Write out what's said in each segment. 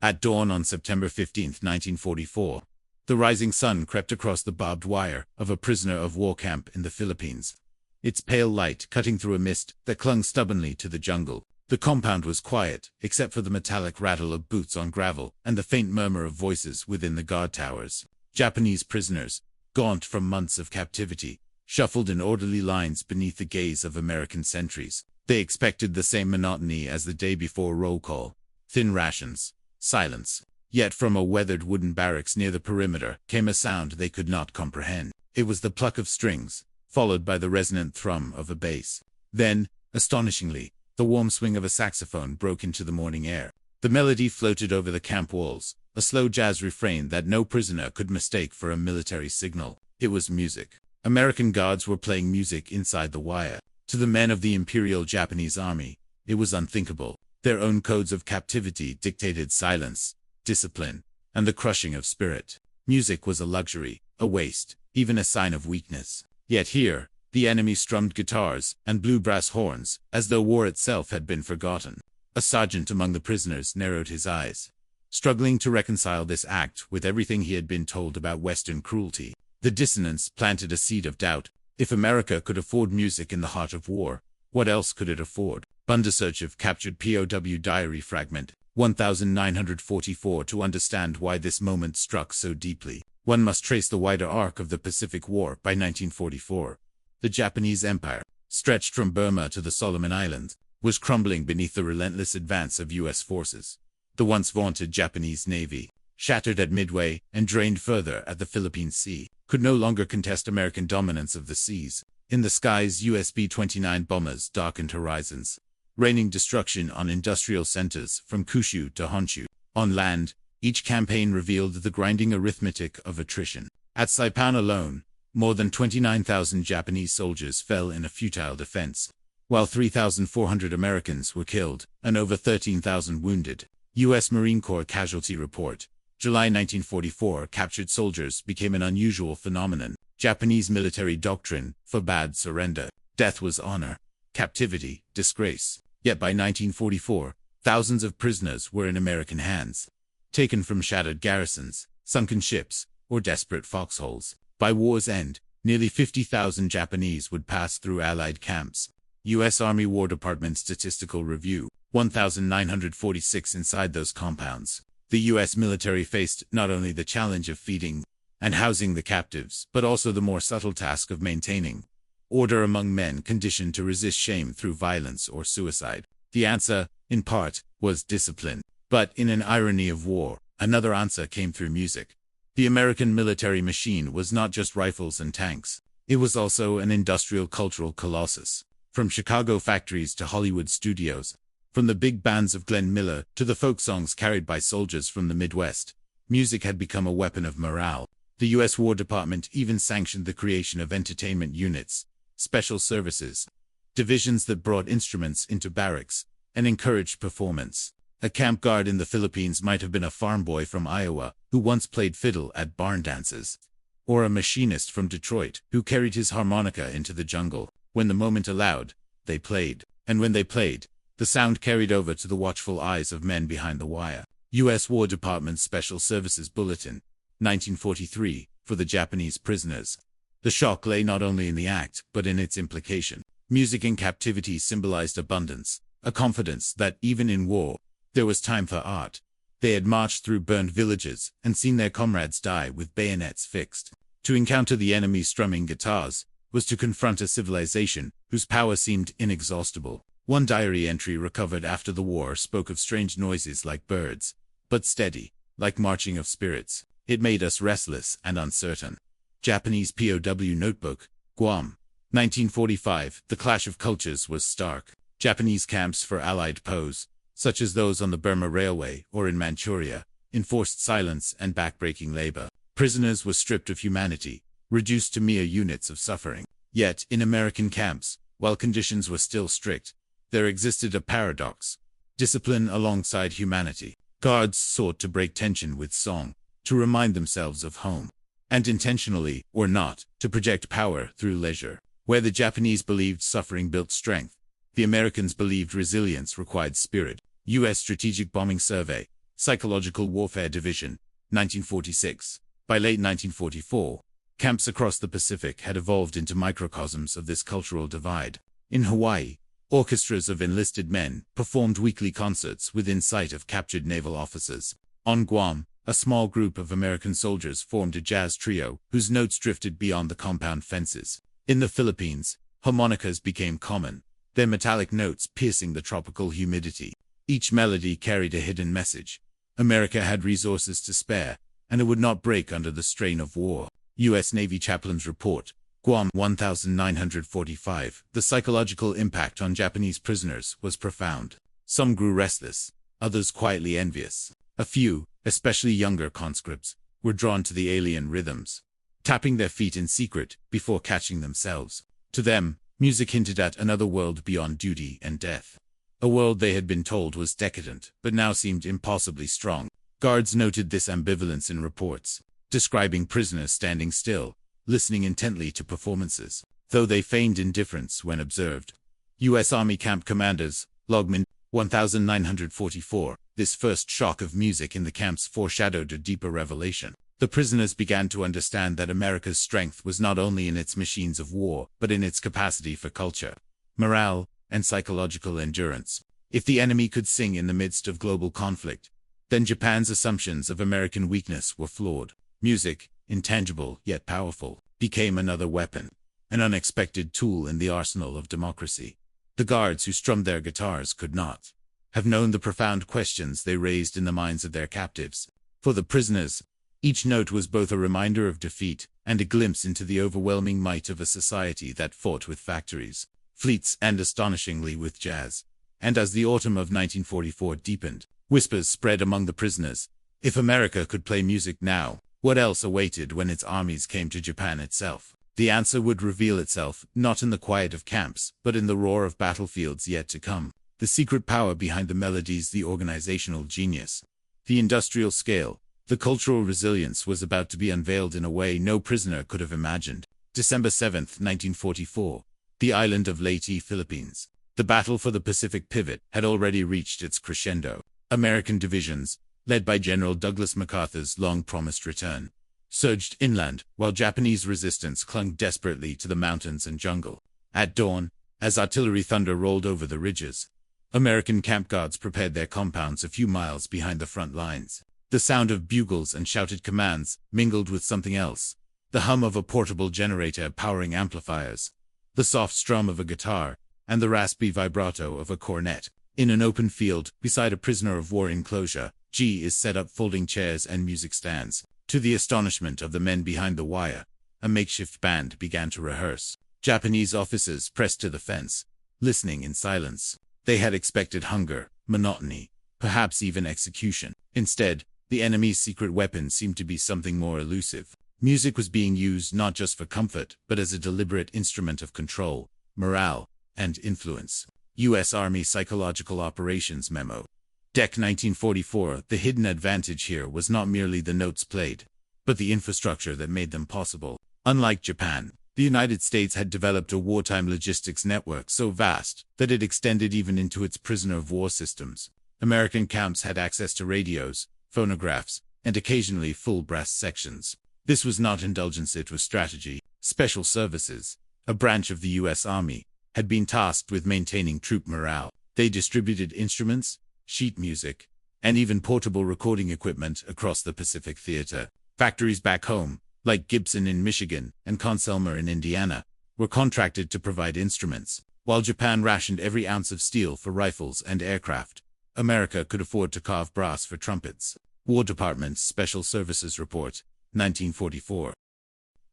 At dawn on September 15, 1944, the rising sun crept across the barbed wire of a prisoner of war camp in the Philippines, its pale light cutting through a mist that clung stubbornly to the jungle. The compound was quiet, except for the metallic rattle of boots on gravel and the faint murmur of voices within the guard towers. Japanese prisoners, gaunt from months of captivity, shuffled in orderly lines beneath the gaze of American sentries. They expected the same monotony as the day before: roll call, thin rations, silence. Yet from a weathered wooden barracks near the perimeter came a sound they could not comprehend. It was the pluck of strings, followed by the resonant thrum of a bass. Then, astonishingly, the warm swing of a saxophone broke into the morning air. The melody floated over the camp walls, a slow jazz refrain that no prisoner could mistake for a military signal. It was music. American guards were playing music inside the wire. To the men of the Imperial Japanese Army, it was unthinkable. Their own codes of captivity dictated silence, discipline, and the crushing of spirit. Music was a luxury, a waste, even a sign of weakness. Yet here, the enemy strummed guitars and blew brass horns, as though war itself had been forgotten. A sergeant among the prisoners narrowed his eyes, struggling to reconcile this act with everything he had been told about Western cruelty. The dissonance planted a seed of doubt. If America could afford music in the heart of war, what else could it afford? Search of captured POW diary fragment 1944. To understand why this moment struck so deeply, one must trace the wider arc of the Pacific War. By 1944, the Japanese Empire, stretched from Burma to the Solomon Islands, was crumbling beneath the relentless advance of U.S. forces. The once vaunted Japanese Navy, shattered at Midway and drained further at the Philippine Sea, could no longer contest American dominance of the seas. In the skies, US B-29 bombers darkened horizons, raining destruction on industrial centers from Kyushu to Honshu. On land, each campaign revealed the grinding arithmetic of attrition. At Saipan alone, more than 29,000 Japanese soldiers fell in a futile defense, while 3,400 Americans were killed and over 13,000 wounded. U.S. Marine Corps Casualty Report, July 1944. Captured soldiers became an unusual phenomenon. Japanese military doctrine forbade surrender. Death was honor, captivity, disgrace. Yet by 1944, thousands of prisoners were in American hands, taken from shattered garrisons, sunken ships, or desperate foxholes. By war's end, nearly 50,000 Japanese would pass through Allied camps. U.S. Army War Department Statistical Review, 1,946 inside those compounds. The U.S. military faced not only the challenge of feeding and housing the captives, but also the more subtle task of maintaining order among men conditioned to resist shame through violence or suicide. The answer, in part, was discipline. But in an irony of war, another answer came through music. The American military machine was not just rifles and tanks. It was also an industrial cultural colossus. From Chicago factories to Hollywood studios, from the big bands of Glenn Miller to the folk songs carried by soldiers from the Midwest, music had become a weapon of morale. The U.S. War Department even sanctioned the creation of entertainment units, special services, divisions that brought instruments into barracks and encouraged performance. A camp guard in the Philippines might have been a farm boy from Iowa who once played fiddle at barn dances, or a machinist from Detroit who carried his harmonica into the jungle. When the moment allowed, they played. And when they played, the sound carried over to the watchful eyes of men behind the wire. U.S. War Department Special Services Bulletin, 1943, for the Japanese prisoners. The shock lay not only in the act, but in its implication. Music in captivity symbolized abundance, a confidence that, even in war, there was time for art. They had marched through burned villages and seen their comrades die with bayonets fixed. To encounter the enemy strumming guitars was to confront a civilization whose power seemed inexhaustible. One diary entry recovered after the war spoke of strange noises like birds, but steady, like marching of spirits. It made us restless and uncertain. Japanese POW Notebook, Guam, 1945. The clash of cultures was stark. Japanese camps for Allied POWs, such as those on the Burma Railway or in Manchuria, enforced silence and backbreaking labor. Prisoners were stripped of humanity, reduced to mere units of suffering. Yet, in American camps, while conditions were still strict, there existed a paradox: discipline alongside humanity. Guards sought to break tension with song, to remind themselves of home, and intentionally, or not, to project power through leisure. Where the Japanese believed suffering built strength, the Americans believed resilience required spirit. U.S. Strategic Bombing Survey, Psychological Warfare Division, 1946. By late 1944, camps across the Pacific had evolved into microcosms of this cultural divide. In Hawaii, orchestras of enlisted men performed weekly concerts within sight of captured naval officers. On Guam, a small group of American soldiers formed a jazz trio whose notes drifted beyond the compound fences. In the Philippines, harmonicas became common, their metallic notes piercing the tropical humidity. Each melody carried a hidden message. America had resources to spare, and it would not break under the strain of war. U.S. Navy Chaplain's Report, Guam 1945. The psychological impact on Japanese prisoners was profound. Some grew restless, others quietly envious. A few, especially younger conscripts, were drawn to the alien rhythms, tapping their feet in secret before catching themselves. To them, music hinted at another world beyond duty and death. A world they had been told was decadent, but now seemed impossibly strong. Guards noted this ambivalence in reports, describing prisoners standing still, listening intently to performances, though they feigned indifference when observed. U.S. Army Camp Commanders, Logman, 1944. This first shock of music in the camps foreshadowed a deeper revelation. The prisoners began to understand that America's strength was not only in its machines of war, but in its capacity for culture, morale, and psychological endurance. If the enemy could sing in the midst of global conflict, then Japan's assumptions of American weakness were flawed. Music, intangible yet powerful, became another weapon, an unexpected tool in the arsenal of democracy. The guards who strummed their guitars could not have known the profound questions they raised in the minds of their captives. For the prisoners, each note was both a reminder of defeat and a glimpse into the overwhelming might of a society that fought with factories, fleets, and astonishingly with jazz. And as the autumn of 1944 deepened, whispers spread among the prisoners. If America could play music now, what else awaited when its armies came to Japan itself? The answer would reveal itself, not in the quiet of camps, but in the roar of battlefields yet to come. The secret power behind the melodies, the organizational genius, the industrial scale, the cultural resilience was about to be unveiled in a way no prisoner could have imagined. December 7, 1944. The island of Leyte, Philippines. The battle for the Pacific pivot had already reached its crescendo. American divisions, led by General Douglas MacArthur's long-promised return, surged inland, while Japanese resistance clung desperately to the mountains and jungle. At dawn, as artillery thunder rolled over the ridges, American camp guards prepared their compounds a few miles behind the front lines. The sound of bugles and shouted commands mingled with something else, the hum of a portable generator powering amplifiers, the soft strum of a guitar, and the raspy vibrato of a cornet. In an open field, beside a prisoner of war enclosure, G is set up folding chairs and music stands. To the astonishment of the men behind the wire, a makeshift band began to rehearse. Japanese officers pressed to the fence, listening in silence. They had expected hunger, monotony, perhaps even execution. Instead, the enemy's secret weapon seemed to be something more elusive. Music was being used not just for comfort, but as a deliberate instrument of control, morale, and influence. U.S. Army Psychological Operations Memo. Deck 1944. The hidden advantage here was not merely the notes played, but the infrastructure that made them possible. Unlike Japan, the United States had developed a wartime logistics network so vast that it extended even into its prisoner of war systems. American camps had access to radios, phonographs, and occasionally full brass sections. This was not indulgence, it was strategy. Special Services, a branch of the U.S. Army, had been tasked with maintaining troop morale. They distributed instruments, sheet music, and even portable recording equipment across the Pacific Theater. Factories back home, like Gibson in Michigan and Conselmer in Indiana, were contracted to provide instruments. While Japan rationed every ounce of steel for rifles and aircraft, America could afford to carve brass for trumpets. War Department Special Services Report, 1944.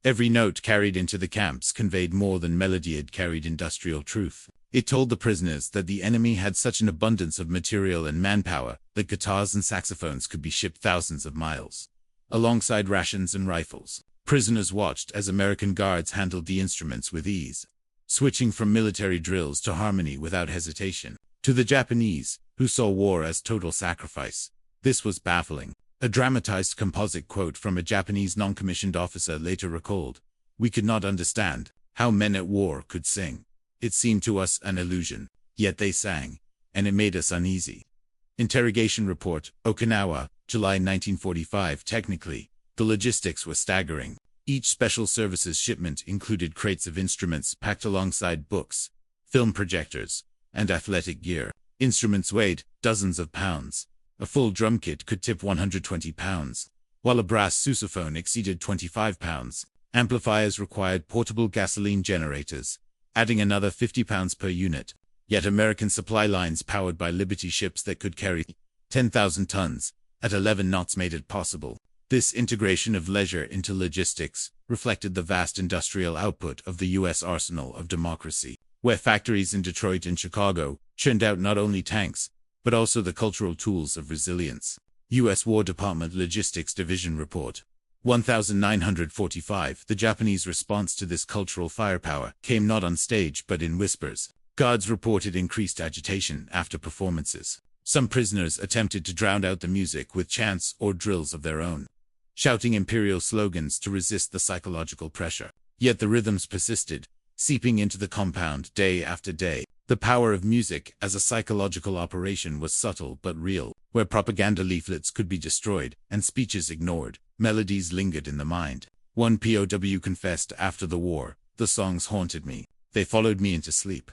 Every note carried into the camps conveyed more than melody, it carried industrial truth. It told the prisoners that the enemy had such an abundance of material and manpower that guitars and saxophones could be shipped thousands of miles, alongside rations and rifles. Prisoners watched as American guards handled the instruments with ease, switching from military drills to harmony without hesitation. To the Japanese, who saw war as total sacrifice, this was baffling. A dramatized composite quote from a Japanese non-commissioned officer later recalled, "We could not understand how men at war could sing. It seemed to us an illusion, yet they sang, and it made us uneasy." Interrogation report, Okinawa, July 1945. Technically, the logistics were staggering. Each special services shipment included crates of instruments packed alongside books, film projectors, and athletic gear. Instruments weighed dozens of pounds. A full drum kit could tip 120 pounds, while a brass sousaphone exceeded 25 pounds. Amplifiers required portable gasoline generators, adding another 50 pounds per unit. Yet American supply lines powered by Liberty ships that could carry 10,000 tons at 11 knots made it possible. This integration of leisure into logistics reflected the vast industrial output of the U.S. arsenal of democracy, where factories in Detroit and Chicago churned out not only tanks, but also the cultural tools of resilience. U.S. War Department Logistics Division Report, 1945. The Japanese response to this cultural firepower came not on stage but in whispers. Guards reported increased agitation after performances. Some prisoners attempted to drown out the music with chants or drills of their own, shouting imperial slogans to resist the psychological pressure. Yet the rhythms persisted, seeping into the compound day after day. The power of music as a psychological operation was subtle but real. Where propaganda leaflets could be destroyed and speeches ignored, melodies lingered in the mind. One POW confessed after the war, "The songs haunted me. They followed me into sleep."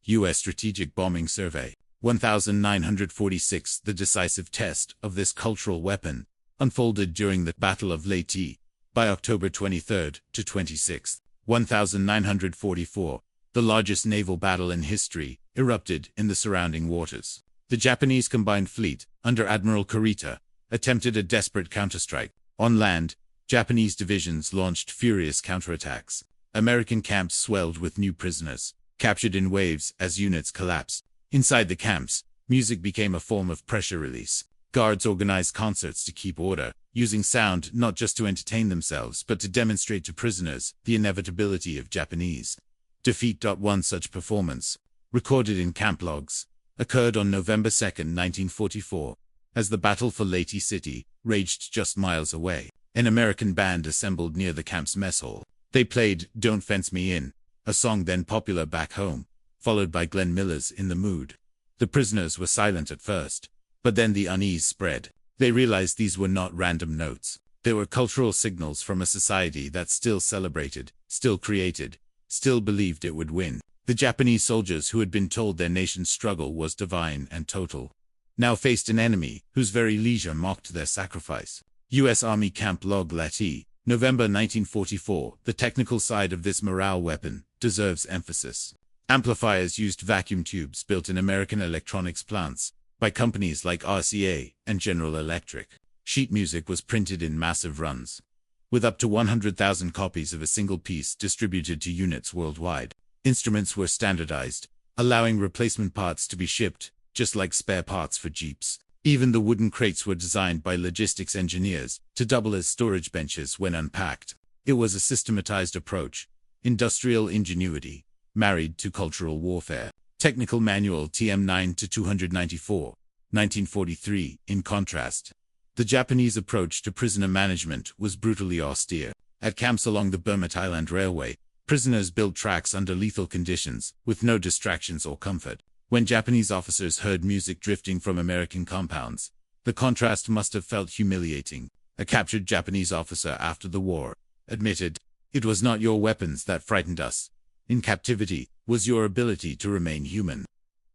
U.S. Strategic Bombing Survey, 1946. The decisive test of this cultural weapon unfolded during the Battle of Leyte, by October 23 to 26, 1944. The largest naval battle in history erupted in the surrounding waters. The Japanese combined fleet, under Admiral Kurita, attempted a desperate counterstrike. On land, Japanese divisions launched furious counterattacks. American camps swelled with new prisoners, captured in waves as units collapsed. Inside the camps, music became a form of pressure release. Guards organized concerts to keep order, using sound not just to entertain themselves but to demonstrate to prisoners the inevitability of Japanese defeat. One such performance, recorded in camp logs, occurred on November 2, 1944, as the battle for Leyte City raged just miles away. An American band assembled near the camp's mess hall. They played "Don't Fence Me In," a song then popular back home, followed by Glenn Miller's "In the Mood." The prisoners were silent at first, but then the unease spread. They realized these were not random notes. They were cultural signals from a society that still celebrated, still created, still believed it would win. The Japanese soldiers who had been told their nation's struggle was divine and total, now faced an enemy whose very leisure mocked their sacrifice. U.S. Army Camp Log Leyte, November 1944. The technical side of this morale weapon deserves emphasis. Amplifiers used vacuum tubes built in American electronics plants by companies like RCA and General Electric. Sheet music was printed in massive runs, with up to 100,000 copies of a single piece distributed to units worldwide. Instruments were standardized, allowing replacement parts to be shipped, just like spare parts for Jeeps. Even the wooden crates were designed by logistics engineers to double as storage benches when unpacked. It was a systematized approach, industrial ingenuity, married to cultural warfare. Technical Manual TM 9-294, 1943. In contrast, the Japanese approach to prisoner management was brutally austere. At camps along the Burma-Thailand Railway, prisoners built tracks under lethal conditions, with no distractions or comfort. When Japanese officers heard music drifting from American compounds, the contrast must have felt humiliating. A captured Japanese officer after the war admitted, "It was not your weapons that frightened us. In captivity was your ability to remain human."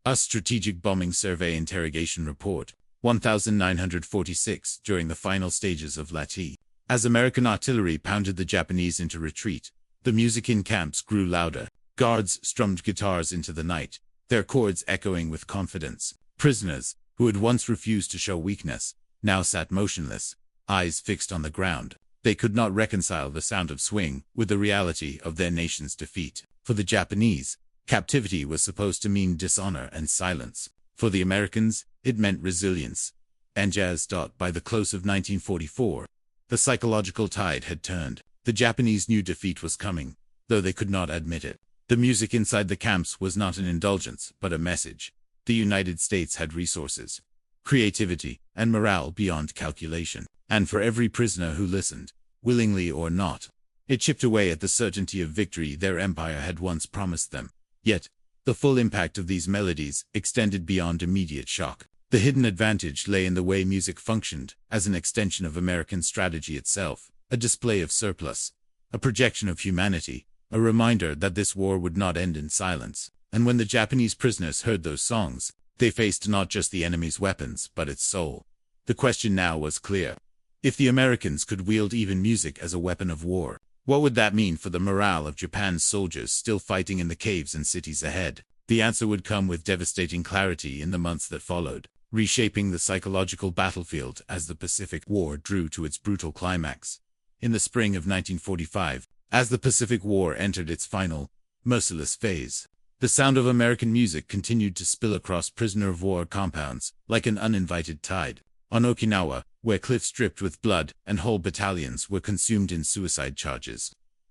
A Strategic Bombing Survey Interrogation Report, 1946. During the final stages of Leyte, as American artillery pounded the Japanese into retreat, the music in camps grew louder. Guards strummed guitars into the night, their chords echoing with confidence. Prisoners, who had once refused to show weakness, now sat motionless, eyes fixed on the ground. They could not reconcile the sound of swing with the reality of their nation's defeat. For the Japanese, captivity was supposed to mean dishonor and silence. For the Americans, it meant resilience and jazz. By the close of 1944, the psychological tide had turned. The Japanese knew defeat was coming, though they could not admit it. The music inside the camps was not an indulgence, but a message. The United States had resources, creativity, and morale beyond calculation. And for every prisoner who listened, willingly or not, it chipped away at the certainty of victory their empire had once promised them. Yet, the full impact of these melodies extended beyond immediate shock. The hidden advantage lay in the way music functioned, as an extension of American strategy itself, a display of surplus, a projection of humanity, a reminder that this war would not end in silence. And when the Japanese prisoners heard those songs, they faced not just the enemy's weapons, but its soul. The question now was clear. If the Americans could wield even music as a weapon of war, what would that mean for the morale of Japan's soldiers still fighting in the caves and cities ahead? The answer would come with devastating clarity in the months that followed, reshaping the psychological battlefield as the Pacific War drew to its brutal climax. In the spring of 1945, as the Pacific War entered its final, merciless phase, the sound of American music continued to spill across prisoner-of-war compounds like an uninvited tide. On Okinawa, where cliffs dripped with blood and whole battalions were consumed in suicide charges,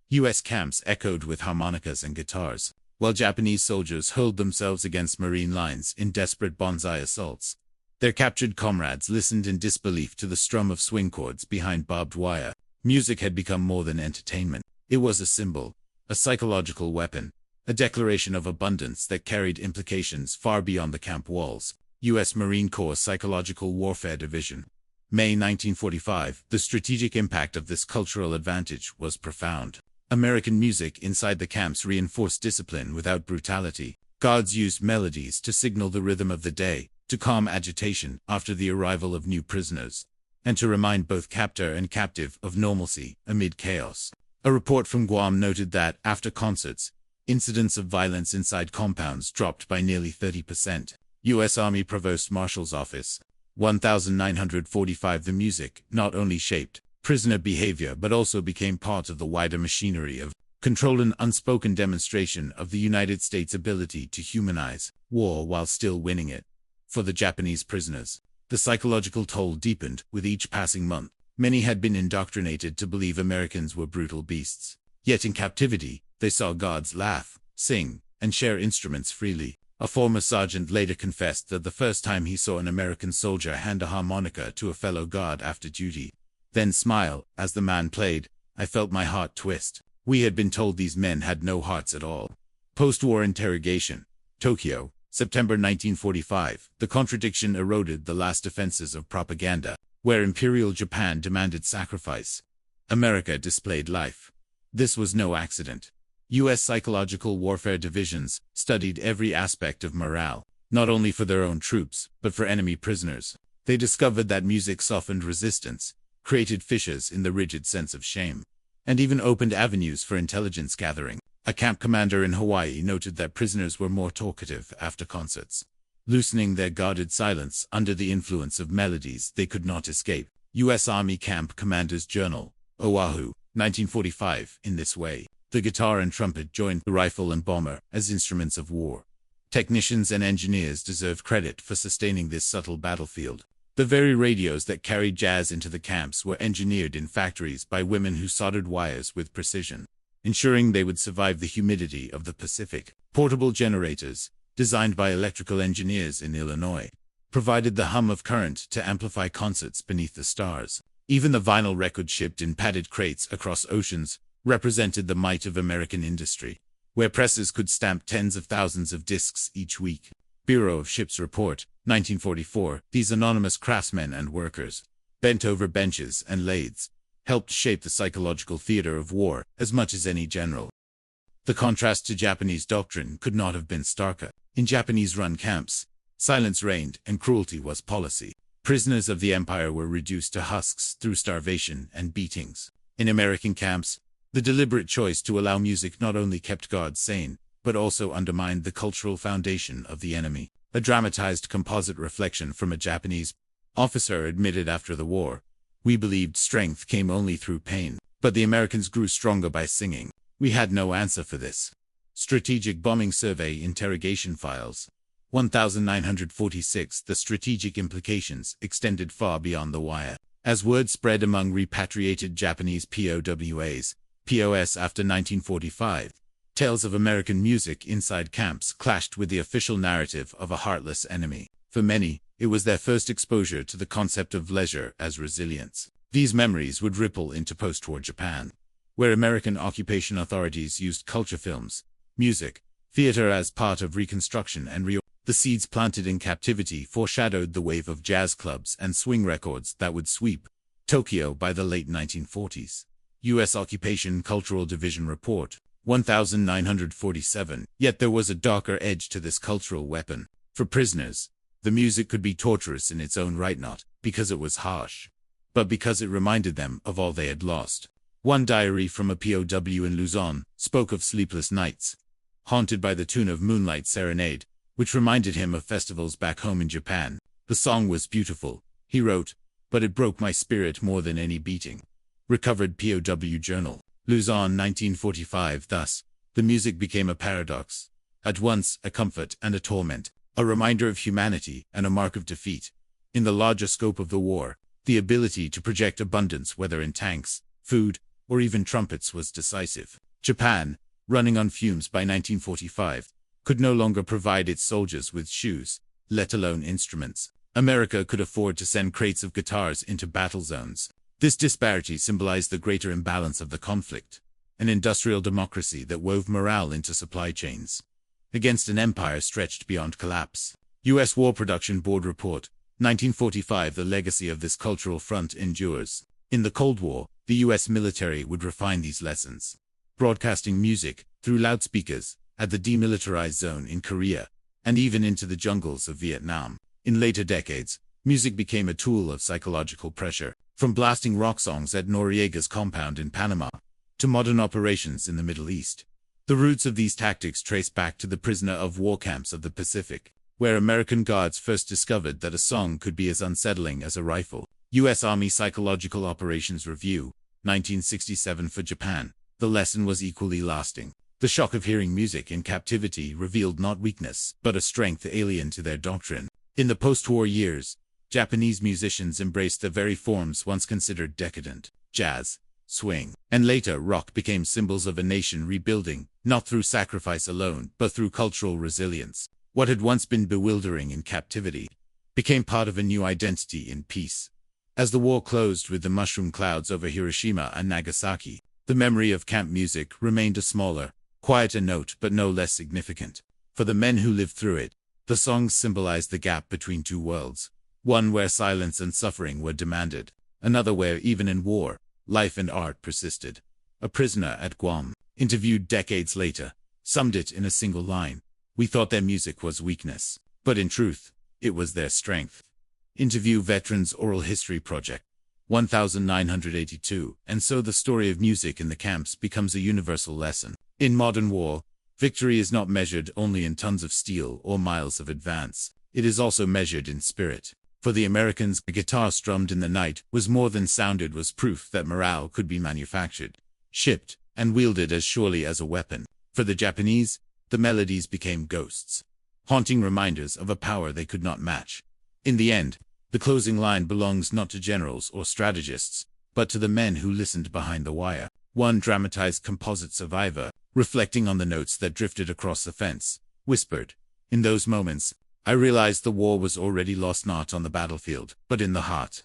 U.S. camps echoed with harmonicas and guitars, while Japanese soldiers hurled themselves against Marine lines in desperate banzai assaults. Their captured comrades listened in disbelief to the strum of swing chords behind barbed wire. Music had become more than entertainment. It was a symbol, a psychological weapon, a declaration of abundance that carried implications far beyond the camp walls. U.S. Marine Corps Psychological Warfare Division. May 1945. The strategic impact of this cultural advantage was profound. American music inside the camps reinforced discipline without brutality. Guards used melodies to signal the rhythm of the day, to calm agitation after the arrival of new prisoners, and to remind both captor and captive of normalcy amid chaos. A report from Guam noted that, after concerts, incidents of violence inside compounds dropped by nearly 30%. U.S. Army Provost Marshal's Office. 1945. The music not only shaped prisoner behavior but also became part of the wider machinery of control, an unspoken demonstration of the United States' ability to humanize war while still winning it. For the Japanese prisoners, the psychological toll deepened with each passing month. Many had been indoctrinated to believe Americans were brutal beasts. Yet in captivity, they saw guards laugh, sing, and share instruments freely. A former sergeant later confessed that the first time he saw an American soldier hand a harmonica to a fellow guard after duty, then smile as the man played, I felt my heart twist. We had been told these men had no hearts at all. Post-war interrogation. Tokyo, September 1945. The contradiction eroded the last defenses of propaganda. Where Imperial Japan demanded sacrifice, America displayed life. This was no accident. U.S. psychological warfare divisions studied every aspect of morale, not only for their own troops, but for enemy prisoners. They discovered that music softened resistance, created fissures in the rigid sense of shame, and even opened avenues for intelligence gathering. A camp commander in Hawaii noted that prisoners were more talkative after concerts, loosening their guarded silence under the influence of melodies they could not escape. U.S. Army Camp Commander's Journal, Oahu, 1945. In this way, the guitar and trumpet joined the rifle and bomber as instruments of war. Technicians and engineers deserve credit for sustaining this subtle battlefield. The very radios that carried jazz into the camps were engineered in factories by women who soldered wires with precision, ensuring they would survive the humidity of the Pacific. Portable generators, designed by electrical engineers in Illinois, provided the hum of current to amplify concerts beneath the stars. Even the vinyl record shipped in padded crates across oceans represented the might of American industry, where presses could stamp tens of thousands of discs each week. Bureau of Ships Report, 1944. These anonymous craftsmen and workers, bent over benches and lathes, helped shape the psychological theater of war as much as any general. The contrast to Japanese doctrine could not have been starker. In Japanese-run camps, silence reigned and cruelty was policy. Prisoners of the empire were reduced to husks through starvation and beatings. In American camps, the deliberate choice to allow music not only kept guards sane, but also undermined the cultural foundation of the enemy. A dramatized composite reflection from a Japanese officer admitted after the war, "We believed strength came only through pain, but the Americans grew stronger by singing. We had no answer for this." Strategic Bombing Survey Interrogation Files. 1946. The strategic implications extended far beyond the wire. As word spread among repatriated Japanese POWs, POS after 1945, tales of American music inside camps clashed with the official narrative of a heartless enemy. For many, it was their first exposure to the concept of leisure as resilience. These memories would ripple into post-war Japan, where American occupation authorities used culture films, music, theater as part of reconstruction and The seeds planted in captivity foreshadowed the wave of jazz clubs and swing records that would sweep Tokyo by the late 1940s. U.S. Occupation Cultural Division Report, 1947. Yet there was a darker edge to this cultural weapon. For prisoners, the music could be torturous in its own right, not because it was harsh, but because it reminded them of all they had lost. One diary from a POW in Luzon spoke of sleepless nights, haunted by the tune of Moonlight Serenade, which reminded him of festivals back home in Japan. The song was beautiful, he wrote, but it broke my spirit more than any beating. Recovered POW Journal, Luzon, 1945. Thus, the music became a paradox, at once a comfort and a torment, a reminder of humanity and a mark of defeat. In the larger scope of the war, the ability to project abundance, whether in tanks, food, or even trumpets, was decisive. Japan, running on fumes by 1945, could no longer provide its soldiers with shoes, let alone instruments. America could afford to send crates of guitars into battle zones. This disparity symbolized the greater imbalance of the conflict, an industrial democracy that wove morale into supply chains, against an empire stretched beyond collapse. U.S. War Production Board Report, 1945. The legacy of this cultural front endures. In the Cold War, the U.S. military would refine these lessons, broadcasting music through loudspeakers at the demilitarized zone in Korea, and even into the jungles of Vietnam. In later decades, music became a tool of psychological pressure, from blasting rock songs at Noriega's compound in Panama to modern operations in the Middle East. The roots of these tactics trace back to the prisoner of war camps of the Pacific, where American guards first discovered that a song could be as unsettling as a rifle. U.S. Army Psychological Operations Review, 1967. For Japan, the lesson was equally lasting. The shock of hearing music in captivity revealed not weakness, but a strength alien to their doctrine. In the post-war years, Japanese musicians embraced the very forms once considered decadent. Jazz, swing, and later rock became symbols of a nation rebuilding, not through sacrifice alone, but through cultural resilience. What had once been bewildering in captivity became part of a new identity in peace. As the war closed with the mushroom clouds over Hiroshima and Nagasaki, the memory of camp music remained a smaller, quieter note, but no less significant. For the men who lived through it, the songs symbolized the gap between two worlds, one where silence and suffering were demanded, another where, even in war, life and art persisted. A prisoner at Guam, interviewed decades later, summed it in a single line: "We thought their music was weakness, but in truth, it was their strength." Interview Veterans Oral History Project, 1982. And so the story of music in the camps becomes a universal lesson. In modern war, victory is not measured only in tons of steel or miles of advance. It is also measured in spirit. For the Americans, a guitar strummed in the night was more than sounded, was proof that morale could be manufactured, shipped, and wielded as surely as a weapon. For the Japanese, the melodies became ghosts, haunting reminders of a power they could not match. In the end, the closing line belongs not to generals or strategists, but to the men who listened behind the wire. One dramatized composite survivor, reflecting on the notes that drifted across the fence, whispered, "In those moments, I realized the war was already lost, not on the battlefield, but in the heart."